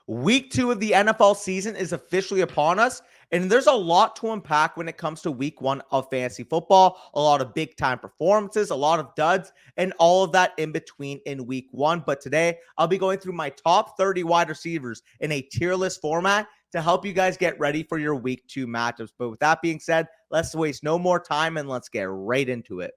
Week 2 of the NFL season is officially upon us, and there's a lot to unpack when it comes to week 1 of fantasy football. A lot of big time performances, a lot of duds, and all of that in between in week 1. But today, I'll be going through my top 30 wide receivers in a tier list format to help you guys get ready for your week 2 matchups. But with that being said, let's waste no more time and let's get right into it.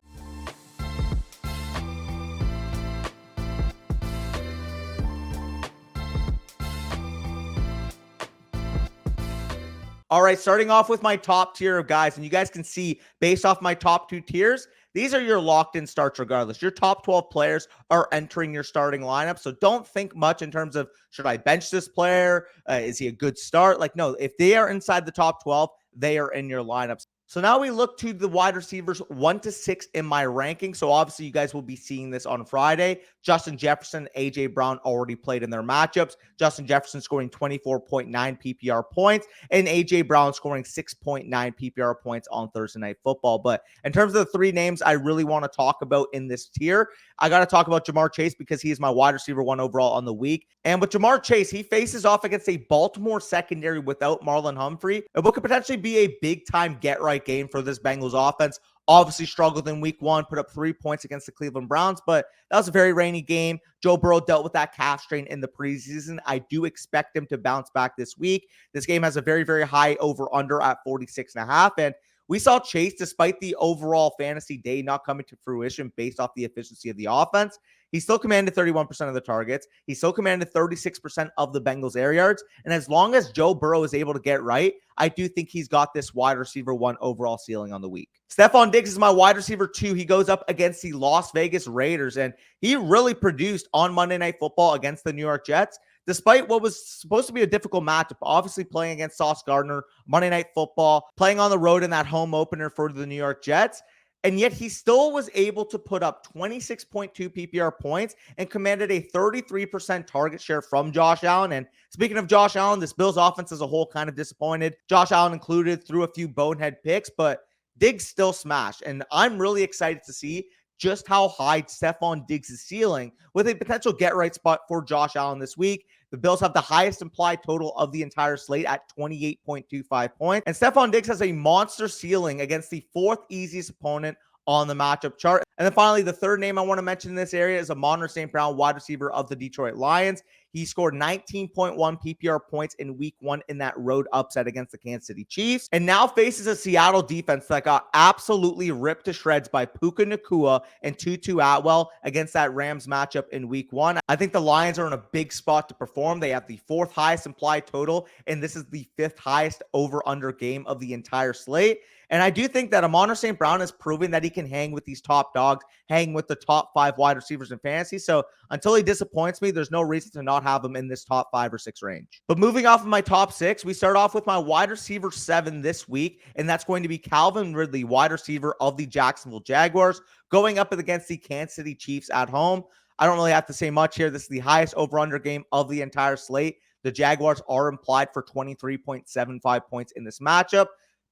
All right, starting off with my top tier of guys, and you guys can see based off my top 2 tiers, these are your locked-in starts regardless. Your top 12 players are entering your starting lineup, so don't think much in terms of, should I bench this player? Is he a good start? Like, no, if they are inside the top 12, they are in your lineups. So now we look to the wide receivers 1 to 6 in my ranking. So obviously you guys will be seeing this on Friday. Justin Jefferson, AJ Brown already played in their matchups. Justin Jefferson scoring 24.9 PPR points and AJ Brown scoring 6.9 PPR points on Thursday Night Football. But in terms of the 3 names I really want to talk about in this tier, I got to talk about Ja'Marr Chase because he is my wide receiver 1 overall on the week. And with Ja'Marr Chase, he faces off against a Baltimore secondary without Marlon Humphrey, and what could potentially be a big-time get-right game for this Bengals offense. Obviously struggled in week 1, put up 3 points against the Cleveland Browns, but that was a very rainy game. Joe Burrow dealt with that calf strain in the preseason. I do expect him to bounce back this week. This game has a very, very high over-under at 46.5, and we saw Chase, despite the overall fantasy day not coming to fruition based off the efficiency of the offense, he still commanded 31% of the targets. He still commanded 36% of the Bengals air yards. And as long as Joe Burrow is able to get right, I do think he's got this wide receiver 1 overall ceiling on the week. Stephon Diggs is my wide receiver 2. He goes up against the Las Vegas Raiders, and he really produced on Monday Night Football against the New York Jets, despite what was supposed to be a difficult matchup. Obviously playing against Sauce Gardner, Monday Night Football, playing on the road in that home opener for the New York Jets. And yet he still was able to put up 26.2 PPR points and commanded a 33% target share from Josh Allen. And speaking of Josh Allen, this Bills offense as a whole kind of disappointed. Josh Allen included, threw a few bonehead picks, but Diggs still smashed. And I'm really excited to see just how high Stephon Diggs' ceiling with a potential get-right spot for Josh Allen this week. The Bills have the highest implied total of the entire slate at 28.25 points. And Stephon Diggs has a monster ceiling against the 4th easiest opponent on the matchup chart. And then finally, the third name I want to mention in this area is Amon-Ra St. Brown, wide receiver of the Detroit Lions. He scored 19.1 PPR points in week 1 in that road upset against the Kansas City Chiefs, and now faces a Seattle defense that got absolutely ripped to shreds by Puka Nacua and Tutu Atwell against that Rams matchup in week 1. I think the Lions are in a big spot to perform. They have the 4th highest implied total, and this is the 5th highest over-under game of the entire slate. And I do think that Amon-Ra St. Brown is proving that he can hang with these top dogs, hang with the top 5 wide receivers in fantasy. So until he disappoints me, there's no reason to not have him in this top 5 or 6 range. But moving off of my top 6, we start off with my wide receiver 7 this week, and that's going to be Calvin Ridley, wide receiver of the Jacksonville Jaguars, going up against the Kansas City Chiefs at home. I don't really have to say much here. This is the highest over-under game of the entire slate. The Jaguars are implied for 23.75 points in this matchup.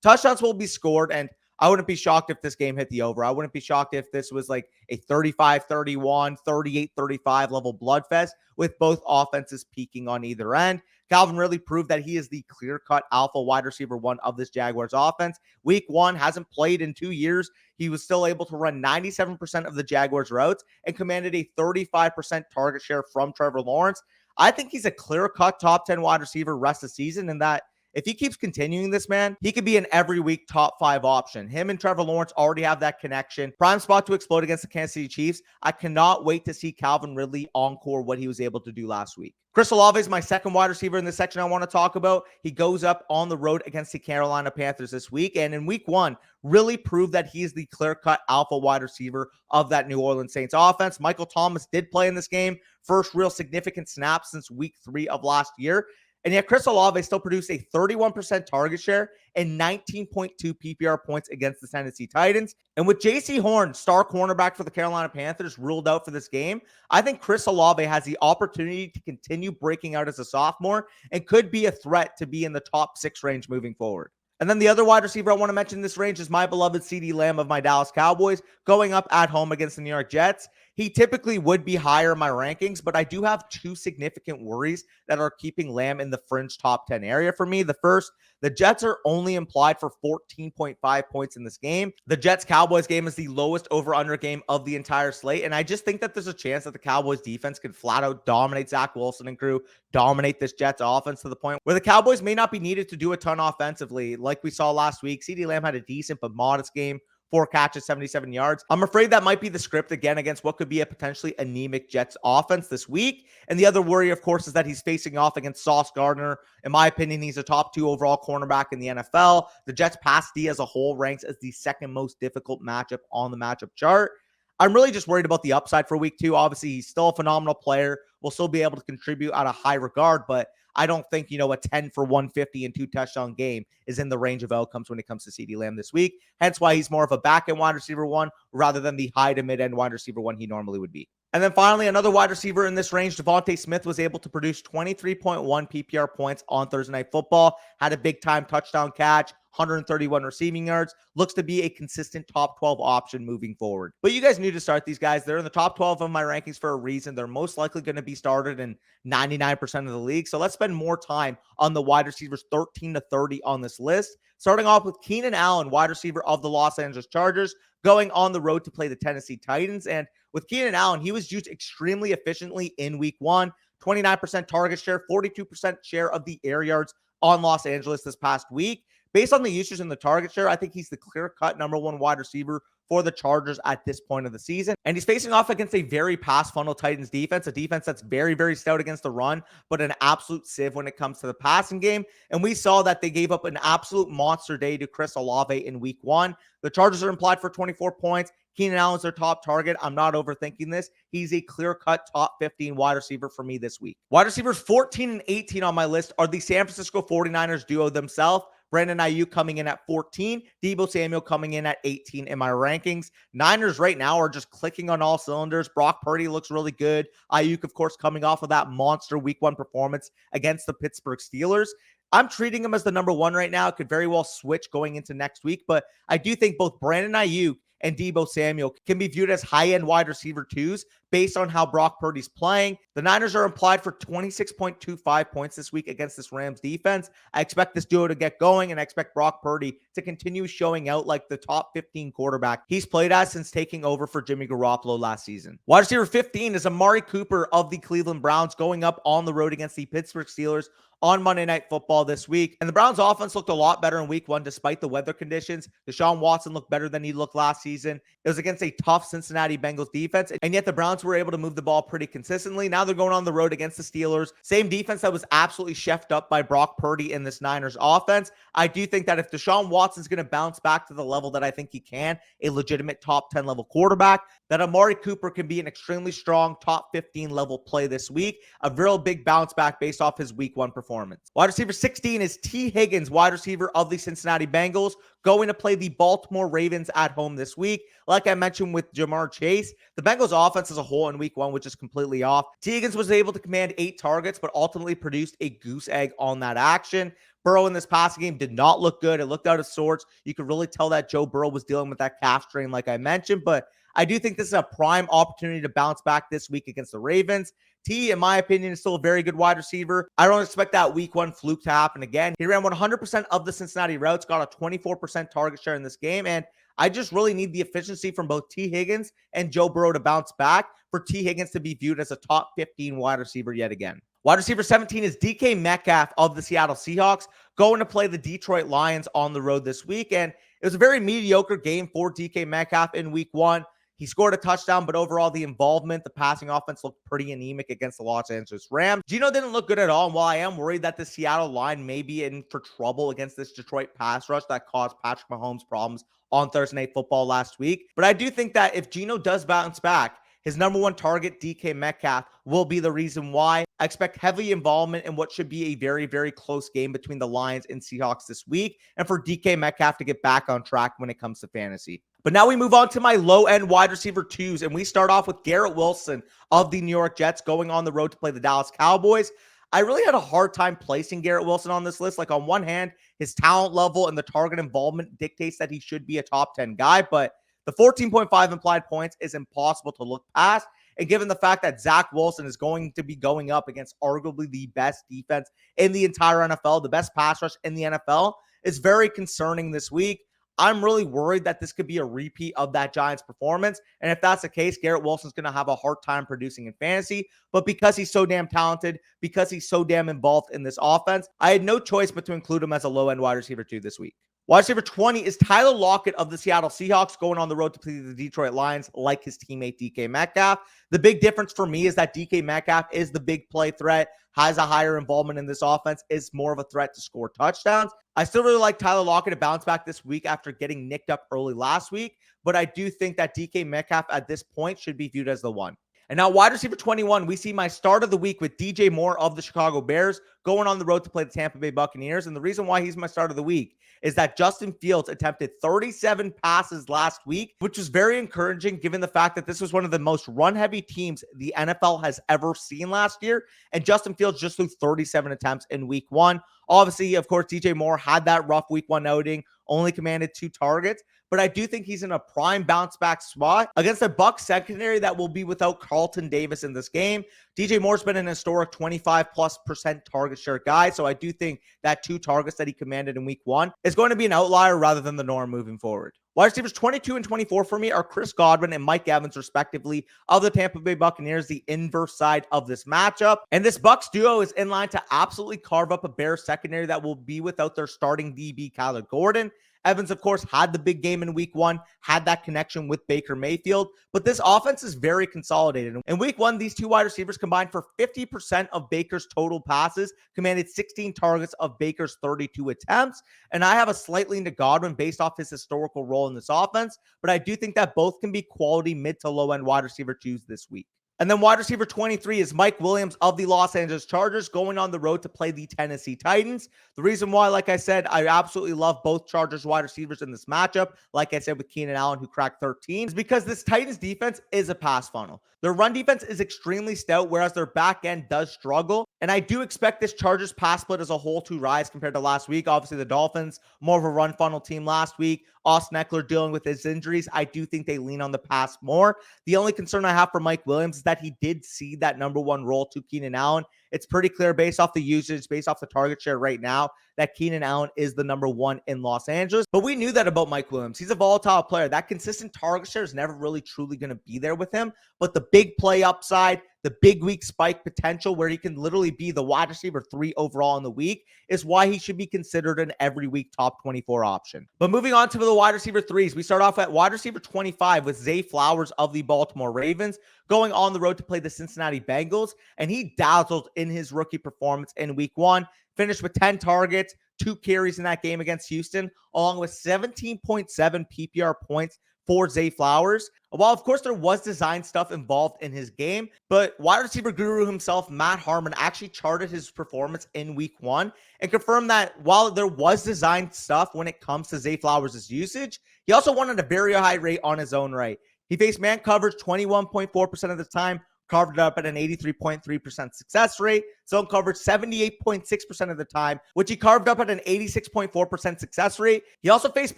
Touchdowns will be scored, and I wouldn't be shocked if this game hit the over. I wouldn't be shocked if this was like a 35-31, 38-35 level bloodfest with both offenses peaking on either end. Calvin Ridley proved that he is the clear-cut alpha wide receiver 1 of this Jaguars offense. Week 1, hasn't played in 2 years. He was still able to run 97% of the Jaguars routes and commanded a 35% target share from Trevor Lawrence. I think he's a clear-cut top 10 wide receiver rest of the season, and that if he keeps continuing this, man, he could be an every week top 5 option. Him and Trevor Lawrence already have that connection. Prime spot to explode against the Kansas City Chiefs. I cannot wait to see Calvin Ridley encore what he was able to do last week. Chris Olave is my second wide receiver in this section I want to talk about. He goes up on the road against the Carolina Panthers this week, and in week 1, really proved that he is the clear-cut alpha wide receiver of that New Orleans Saints offense. Michael Thomas did play in this game. First real significant snap since week 3 of last year. And yet Chris Olave still produced a 31% target share and 19.2 PPR points against the Tennessee Titans. And with J.C. Horn, star cornerback for the Carolina Panthers, ruled out for this game, I think Chris Olave has the opportunity to continue breaking out as a sophomore and could be a threat to be in the top 6 range moving forward. And then the other wide receiver I want to mention in this range is my beloved CeeDee Lamb of my Dallas Cowboys, going up at home against the New York Jets. he typically would be higher in my rankings, but I do have two significant worries that are keeping Lamb in the fringe top 10 area for me. The first, the Jets are only implied for 14.5 points in this game. The Jets-Cowboys game is the lowest over-under game of the entire slate, and I just think that there's a chance that the Cowboys defense could flat out dominate Zach Wilson and crew, dominate this Jets offense to the point where the Cowboys may not be needed to do a ton offensively. Like we saw last week, CeeDee Lamb had a decent but modest game. 4 catches, 77 yards. I'm afraid that might be the script again against what could be a potentially anemic Jets offense this week. And the other worry, of course, is that he's facing off against Sauce Gardner. In my opinion, he's a top 2 overall cornerback in the NFL. The Jets pass D as a whole ranks as the second most difficult matchup on the matchup chart. I'm really just worried about the upside for week 2. Obviously, he's still a phenomenal player. Will still be able to contribute at a high regard, but I don't think, a 10 for 150 and 2 touchdown game is in the range of outcomes when it comes to CeeDee Lamb this week. Hence why he's more of a back-end wide receiver 1 rather than the high to mid-end wide receiver 1 he normally would be. And then finally, another wide receiver in this range, Devontae Smith, was able to produce 23.1 PPR points on Thursday Night Football, had a big-time touchdown catch, 131 receiving yards, looks to be a consistent top 12 option moving forward. But you guys need to start these guys. They're in the top 12 of my rankings for a reason. They're most likely going to be started in 99% of the league. So let's spend more time on the wide receivers 13 to 30 on this list. Starting off with Keenan Allen, wide receiver of the Los Angeles Chargers, going on the road to play the Tennessee Titans. And with Keenan Allen, he was used extremely efficiently in week 1, 29% target share, 42% share of the air yards on Los Angeles this past week. Based on the usage and the target share, I think he's the clear-cut number 1 wide receiver for the Chargers at this point of the season. And he's facing off against a very pass-funnel Titans defense, a defense that's very, very stout against the run, but an absolute sieve when it comes to the passing game. And we saw that they gave up an absolute monster day to Chris Olave in week 1. The Chargers are implied for 24 points. Keenan Allen's their top target. I'm not overthinking this. He's a clear-cut top 15 wide receiver for me this week. Wide receivers 14 and 18 on my list are the San Francisco 49ers duo themselves. Brandon Ayuk coming in at 14, Deebo Samuel coming in at 18 in my rankings. Niners right now are just clicking on all cylinders. Brock Purdy looks really good. Ayuk, of course, coming off of that monster week 1 performance against the Pittsburgh Steelers. I'm treating him as the number 1 right now. It could very well switch going into next week, but I do think both Brandon Ayuk and Deebo Samuel can be viewed as high-end wide receiver 2s based on how Brock Purdy's playing. The Niners are implied for 26.25 points this week against this Rams defense. I expect this duo to get going, and I expect Brock Purdy to continue showing out like the top 15 quarterback he's played as since taking over for Jimmy Garoppolo last season. Wide receiver 15 is Amari Cooper of the Cleveland Browns going up on the road against the Pittsburgh Steelers on Monday Night Football this week. And the Browns offense looked a lot better in week 1 despite the weather conditions. Deshaun Watson looked better than he looked last season. It was against a tough Cincinnati Bengals defense, and yet the Browns were able to move the ball pretty consistently. Now they're going on the road against the Steelers. Same defense that was absolutely chefed up by Brock Purdy in this Niners offense. I do think that if Deshaun Watson's going to bounce back to the level that I think he can, a legitimate top 10 level quarterback, that Amari Cooper can be an extremely strong top 15 level play this week. A real big bounce back based off his week 1 performance. Wide receiver 16 is T. Higgins, wide receiver of the Cincinnati Bengals, going to play the Baltimore Ravens at home this week. Like I mentioned with Jamar Chase, the Bengals offense as a whole in week 1, which is completely off. T. Higgins was able to command 8 targets, but ultimately produced a goose egg on that action. Burrow in this passing game did not look good. It looked out of sorts. You could really tell that Joe Burrow was dealing with that calf strain like I mentioned, but I do think this is a prime opportunity to bounce back this week against the Ravens. T, in my opinion, is still a very good wide receiver. I don't expect that week 1 fluke to happen again. He ran 100% of the Cincinnati routes, got a 24% target share in this game, and I just really need the efficiency from both T. Higgins and Joe Burrow to bounce back for T. Higgins to be viewed as a top 15 wide receiver yet again. Wide receiver 17 is DK Metcalf of the Seattle Seahawks, going to play the Detroit Lions on the road this week, and it was a very mediocre game for DK Metcalf in week 1. He scored a touchdown, but overall the involvement, the passing offense looked pretty anemic against the Los Angeles Rams. Geno didn't look good at all, and while I am worried that the Seattle line may be in for trouble against this Detroit pass rush that caused Patrick Mahomes problems on Thursday Night Football last week, but I do think that if Geno does bounce back, his number 1 target, DK Metcalf, will be the reason why. I expect heavy involvement in what should be a very, very close game between the Lions and Seahawks this week, and for DK Metcalf to get back on track when it comes to fantasy. But now we move on to my low-end wide receiver 2s, and we start off with Garrett Wilson of the New York Jets going on the road to play the Dallas Cowboys. I really had a hard time placing Garrett Wilson on this list. Like, on one hand, his talent level and the target involvement dictates that he should be a top 10 guy, but The 14.5 implied points is impossible to look past. And given the fact that Zach Wilson is going to be going up against arguably the best defense in the entire NFL, the best pass rush in the NFL, is very concerning this week. I'm really worried that this could be a repeat of that Giants performance. And if that's the case, Garrett Wilson's going to have a hard time producing in fantasy. But because he's so damn talented, because he's so damn involved in this offense, I had no choice but to include him as a low-end wide receiver 2 this week. Wide receiver 20 is Tyler Lockett of the Seattle Seahawks, going on the road to play the Detroit Lions like his teammate DK Metcalf. The big difference for me is that DK Metcalf is the big play threat, has a higher involvement in this offense, is more of a threat to score touchdowns. I still really like Tyler Lockett to bounce back this week after getting nicked up early last week, but I do think that DK Metcalf at this point should be viewed as the one. And now wide receiver 21, we see my start of the week with DJ Moore of the Chicago Bears going on the road to play the Tampa Bay Buccaneers. And the reason why he's my start of the week is that Justin Fields attempted 37 passes last week, which was very encouraging given the fact that this was one of the most run-heavy teams the NFL has ever seen last year. And Justin Fields just threw 37 attempts in week 1. Obviously, of course, DJ Moore had that rough week 1 outing, only commanded 2 targets. But I do think he's in a prime bounce back spot against a Bucs secondary that will be without Carlton Davis in this game. DJ Moore's been an historic 25+% target share guy. So I do think that 2 targets that he commanded in week 1 is going to be an outlier rather than the norm moving forward. Wide receivers 22 and 24 for me are Chris Godwin and Mike Evans, respectively, of the Tampa Bay Buccaneers, the inverse side of this matchup. And this Bucs duo is in line to absolutely carve up a Bears secondary that will be without their starting DB, Kyler Gordon. Evans, of course, had the big game in week 1, had that connection with Baker Mayfield, but this offense is very consolidated. In week 1, these 2 wide receivers combined for 50% of Baker's total passes, commanded 16 targets of Baker's 32 attempts, and I have a slight lean to Godwin based off his historical role in this offense, but I do think that both can be quality mid to low-end wide receiver 2s this week. And then wide receiver 23 is Mike Williams of the Los Angeles Chargers going on the road to play the Tennessee Titans. The reason why, like I said, I absolutely love both Chargers wide receivers in this matchup, like I said with Keenan Allen, who cracked 13, is because this Titans defense is a pass funnel. Their run defense is extremely stout, whereas their back end does struggle. And I do expect this Chargers pass split as a whole to rise compared to last week. Obviously, the Dolphins, more of a run funnel team last week. Austin Eckler dealing with his injuries. I do think they lean on the pass more. The only concern I have for Mike Williams is that he did cede that number 1 role to Keenan Allen. It's pretty clear based off the usage, based off the target share right now, that Keenan Allen is the number 1 in Los Angeles. But we knew that about Mike Williams. He's a volatile player. That consistent target share is never really truly going to be there with him. But the big play upside, the big week spike potential where he can literally be the wide receiver 3 overall in the week is why he should be considered an every week top 24 option. But moving on to the wide receiver 3s, we start off at wide receiver 25 with Zay Flowers of the Baltimore Ravens going on the road to play the Cincinnati Bengals. And he dazzled in his rookie performance in week 1, finished with 10 targets, 2 carries in that game against Houston, along with 17.7 PPR points for Zay Flowers. While, of course, there was design stuff involved in his game, but wide receiver guru himself, Matt Harmon, actually charted his performance in week 1 and confirmed that while there was design stuff when it comes to Zay Flowers' usage, he also wanted a very high rate on his own right. He faced man coverage 21.4% of the time, carved it up at an 83.3% success rate. Zone coverage 78.6% of the time, which he carved up at an 86.4% success rate. He also faced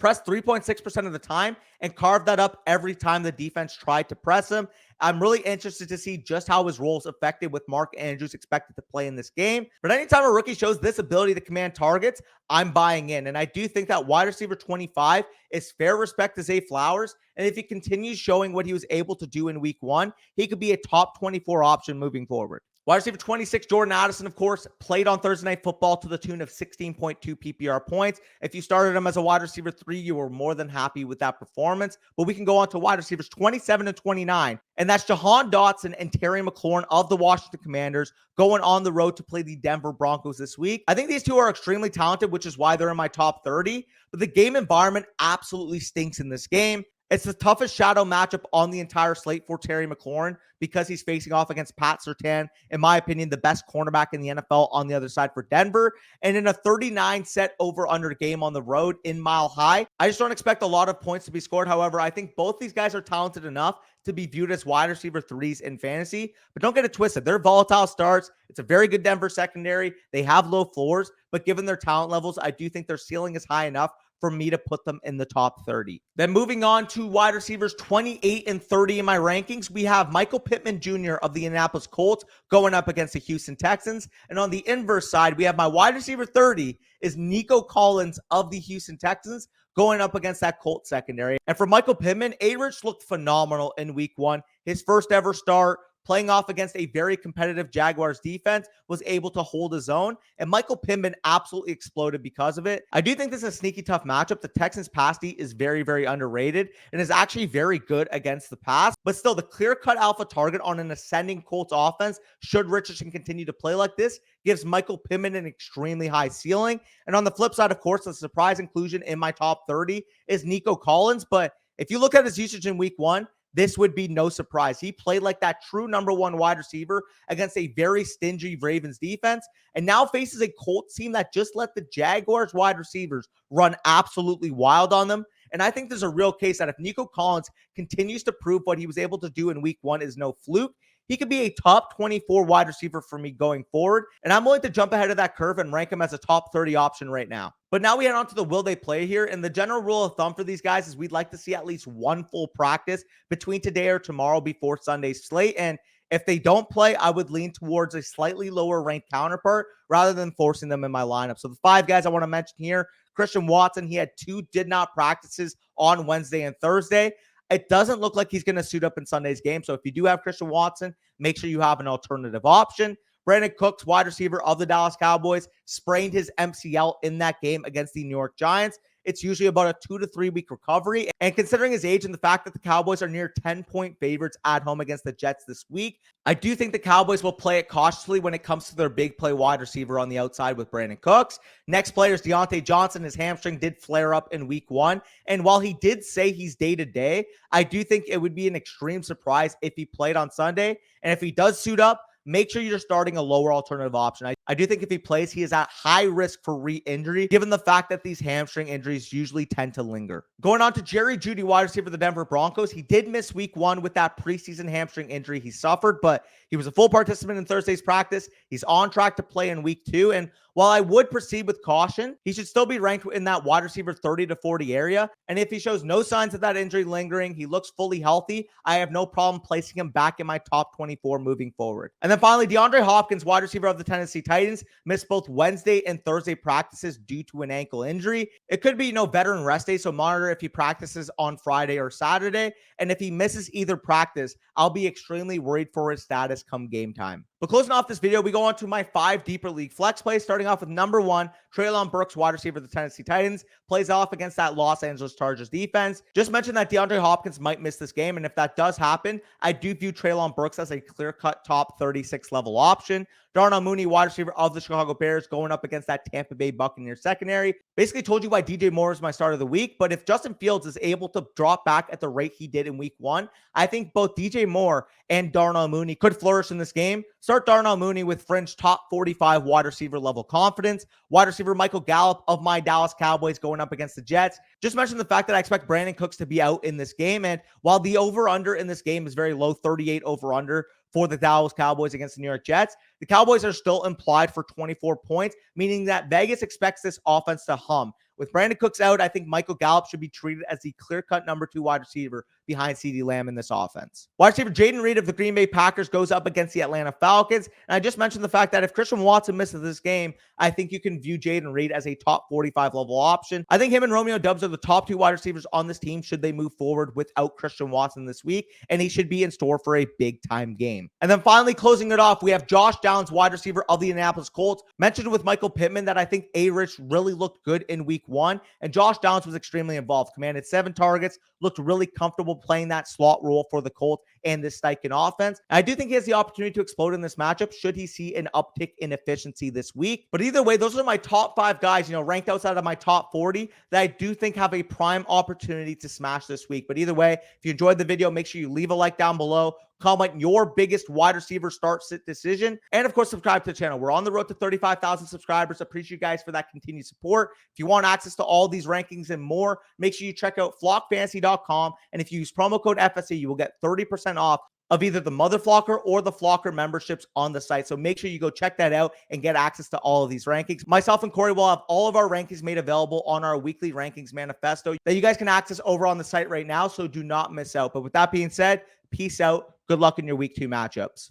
press 3.6% of the time and carved that up every time the defense tried to press him. I'm really interested to see just how his role is affected with Mark Andrews expected to play in this game. But anytime a rookie shows this ability to command targets, I'm buying in. And I do think that wide receiver 25 is fair respect to Zay Flowers. And if he continues showing what he was able to do in week 1, he could be a top 24 option moving forward. Wide receiver 26, Jordan Addison, of course, played on Thursday Night Football to the tune of 16.2 PPR points. If you started him as a wide receiver 3, you were more than happy with that performance. But we can go on to wide receivers 27 and 29. And that's Jahan Dotson and Terry McLaurin of the Washington Commanders going on the road to play the Denver Broncos this week. I think these two are extremely talented, which is why they're in my top 30. But the game environment absolutely stinks in this game. It's the toughest shadow matchup on the entire slate for Terry McLaurin because he's facing off against Pat Surtain, in my opinion, the best cornerback in the NFL on the other side for Denver. And in a 39 set over-under game on the road in Mile High, I just don't expect a lot of points to be scored. However, I think both these guys are talented enough to be viewed as wide receiver 3s in fantasy. But don't get it twisted. They're volatile starts. It's a very good Denver secondary. They have low floors, but given their talent levels, I do think their ceiling is high enough for me to put them in the top 30. Then moving on to wide receivers 28 and 30 in my rankings, we have Michael Pittman Jr. of the Indianapolis Colts going up against the Houston Texans. And on the inverse side, we have my wide receiver 30 is Nico Collins of the Houston Texans going up against that Colts secondary. And for Michael Pittman, A-Rich looked phenomenal in week one. His first ever start, playing off against a very competitive Jaguars defense, was able to hold his own, and Michael Pittman absolutely exploded because of it. I do think this is a sneaky tough matchup. The Texans pass D is very, very underrated and is actually very good against the pass, but still the clear-cut alpha target on an ascending Colts offense, should Richardson continue to play like this, gives Michael Pittman an extremely high ceiling. And on the flip side, of course, the surprise inclusion in my top 30 is Nico Collins, but if you look at his usage in week one, this would be no surprise. He played like that true number one wide receiver against a very stingy Ravens defense, and now faces a Colts team that just let the Jaguars wide receivers run absolutely wild on them. And I think there's a real case that if Nico Collins continues to prove what he was able to do in week one is no fluke, he could be a top 24 wide receiver for me going forward. And I'm willing to jump ahead of that curve and rank him as a top 30 option right now. But now we head on to the will they play here. And the general rule of thumb for these guys is we'd like to see at least one full practice between today or tomorrow before Sunday's slate. And if they don't play, I would lean towards a slightly lower ranked counterpart rather than forcing them in my lineup. So the 5 guys I want to mention here: Christian Watson, he had 2 did not practices on Wednesday and Thursday. It doesn't look like he's going to suit up in Sunday's game. So if you do have Christian Watson, make sure you have an alternative option. Brandon Cooks, wide receiver of the Dallas Cowboys, sprained his MCL in that game against the New York Giants. It's usually about a 2 to 3 week recovery. And considering his age and the fact that the Cowboys are near 10-point favorites at home against the Jets this week, I do think the Cowboys will play it cautiously when it comes to their big play wide receiver on the outside with Brandon Cooks. Next player is Deontay Johnson. His hamstring did flare up in week one. And while he did say he's day-to-day, I do think it would be an extreme surprise if he played on Sunday. And if he does suit up, make sure you're starting a lower alternative option. I do think if he plays, he is at high risk for re-injury, given the fact that these hamstring injuries usually tend to linger. Going on to Jerry Jeudy, wide receiver of the Denver Broncos. He did miss week one with that preseason hamstring injury he suffered, but he was a full participant in Thursday's practice. He's on track to play in week 2. And while I would proceed with caution, he should still be ranked in that wide receiver 30 to 40 area. And if he shows no signs of that injury lingering, he looks fully healthy, I have no problem placing him back in my top 24 moving forward. And then finally, DeAndre Hopkins, wide receiver of the Tennessee Titans, missed both Wednesday and Thursday practices due to an ankle injury. It could be veteran rest day, so monitor if he practices on Friday or Saturday. And if he misses either practice, I'll be extremely worried for his status come game time. But closing off this video, we go on to my 5 deeper league flex plays, starting off with number 1, Treylon Burks, wide receiver of the Tennessee Titans, plays off against that Los Angeles Chargers defense. Just mentioned that DeAndre Hopkins might miss this game, and if that does happen, I do view Treylon Burks as a clear-cut top 36 level option. Darnell Mooney, wide receiver of the Chicago Bears, going up against that Tampa Bay Buccaneers secondary. Basically told you why DJ Moore is my start of the week, but if Justin Fields is able to drop back at the rate he did in week 1, I think both DJ Moore and Darnell Mooney could flourish in this game. Start Darnell Mooney with fringe top 45 wide receiver level confidence. Wide receiver Michael Gallup of my Dallas Cowboys going up against the Jets. Just mentioned the fact that I expect Brandon Cooks to be out in this game, and while the over-under in this game is very low, 38 over-under, for the Dallas Cowboys against the New York Jets, the Cowboys are still implied for 24 points, meaning that Vegas expects this offense to hum. With Brandon Cooks out, I think Michael Gallup should be treated as the clear-cut number 2 wide receiver behind CeeDee Lamb in this offense. Wide receiver Jaden Reed of the Green Bay Packers goes up against the Atlanta Falcons. And I just mentioned the fact that if Christian Watson misses this game, I think you can view Jaden Reed as a top 45 level option. I think him and Romeo Doubs are the top 2 wide receivers on this team should they move forward without Christian Watson this week, and he should be in store for a big-time game. And then finally, closing it off, we have Josh Downs, wide receiver of the Indianapolis Colts. Mentioned with Michael Pittman that I think A-Rich really looked good in week 1, and Josh Downs was extremely involved. Commanded 7 targets, looked really comfortable playing that slot role for the Colts and this Steichen offense. And I do think he has the opportunity to explode in this matchup should he see an uptick in efficiency this week. But either way, those are my top 5 guys, ranked outside of my top 40 that I do think have a prime opportunity to smash this week. But either way, if you enjoyed the video, make sure you leave a like down below. Comment your biggest wide receiver start sit decision. And of course, subscribe to the channel. We're on the road to 35,000 subscribers. Appreciate you guys for that continued support. If you want access to all these rankings and more, make sure you check out flockfantasy.com. And if you use promo code FSA, you will get 30% off of either the Mother Flocker or the Flocker memberships on the site. So make sure you go check that out and get access to all of these rankings. Myself and Corey will have all of our rankings made available on our weekly rankings manifesto that you guys can access over on the site right now. So do not miss out. But with that being said, peace out. Good luck in your week 2 matchups.